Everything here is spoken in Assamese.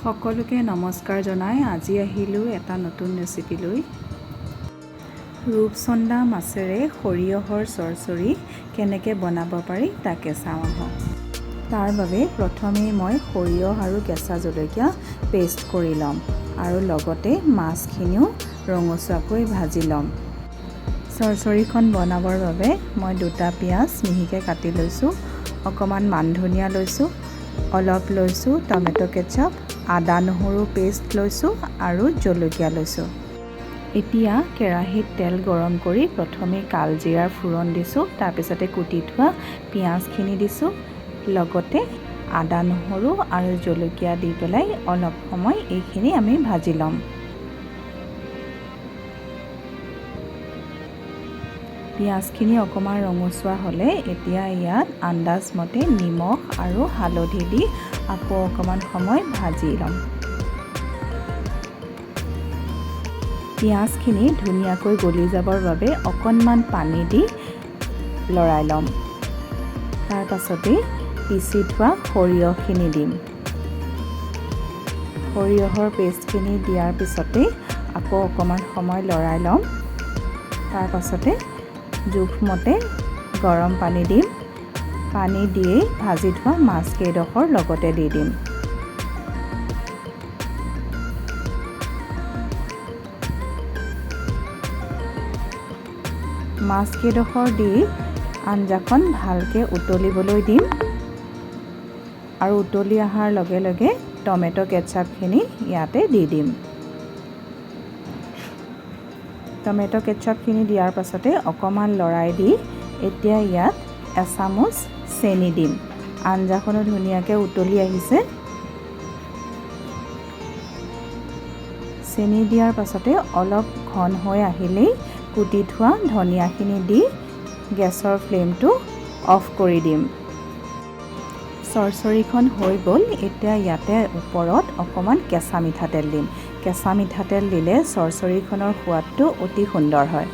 সকলোকে নমস্কাৰ জনাই আজি আহিলোঁ এটা নতুন ৰেচিপি লৈ। ৰূপচন্দা মাছেৰে সৰিয়হৰ চৰচৰি কেনেকৈ বনাব পাৰি তাকে চাওঁ আহক। তাৰ বাবে প্ৰথমে মই সৰিয়হ আৰু কেঁচা জলকীয়া পেষ্ট কৰি ল'ম আৰু লগতে মাছখিনিও ৰঙচুৱাকৈ ভাজি ল'ম। চৰচৰিখন বনাবৰ বাবে মই 2টা পিঁয়াজ মিহিকৈ কাটি লৈছোঁ, অকণমান মান ধনিয়া লৈছোঁ, অলপ লৈছোঁ টমেটো কেচাপ, আদা নহৰু পেষ্ট লৈছোঁ আৰু জলকীয়া লৈছোঁ। এতিয়া কেৰাহীত তেল গৰম কৰি প্ৰথমে কালজিৰাৰ ফোৰণ দিছোঁ, তাৰপিছতে কুটি থোৱা পিঁয়াজখিনি দিছোঁ, লগতে আদা নহৰু আৰু জলকীয়া দি পেলাই অলপ সময় এইখিনি আমি ভাজি ল'ম। পিঁয়াজখিনি অকণমান ৰঙচুৱা হ'লে এতিয়া ইয়াত আন্দাজমতে নিমখ আৰু হালধি দি আকৌ অকণমান সময় ভাজি ল'ম। পিঁয়াজখিনি ধুনীয়াকৈ গলি যাবৰ বাবে অকণমান পানী দি লৰাই ল'ম। তাৰ পাছতে পিচি থোৱা সৰিয়হখিনি দিম। সৰিয়হৰ পেষ্টখিনি দিয়াৰ পিছতে আকৌ অকণমান সময় লৰাই ল'ম। তাৰ পাছতে জোখমতে গৰম পানী দিম। পানী দিয়েই ভাজি থোৱা মাছকেইডোখৰ লগতে দি দিম। মাছকেইডোখৰ দি আঞ্জাখন ভালকৈ উতলিবলৈ দিম আৰু উতলি অহাৰ লগে লগে টমেটো কেচাপখিনি ইয়াতে দি দিম। টমেটো কেচাপখিনি দিয়াৰ পাছতে অকণমান লৰাই দি এতিয়া ইয়াত এচামুচ চেনি দিম। আঞ্জাখনো ধুনীয়াকৈ উতলি আহিছে। চেনি দিয়াৰ পাছতে অলপ ঘন হৈ আহিলেই কুটি থোৱা ধনিয়াখিনি দি গেছৰ ফ্লেমটো অফ কৰি দিম। চৰচৰিখন হৈ গ'ল। এতিয়া ইয়াতে ওপৰত অকণমান কেঁচা মিঠাতেল দিম। কেঁচা মিঠাতেল দিলে চৰচৰিখনৰ সোৱাদটো অতি সুন্দৰ হয়।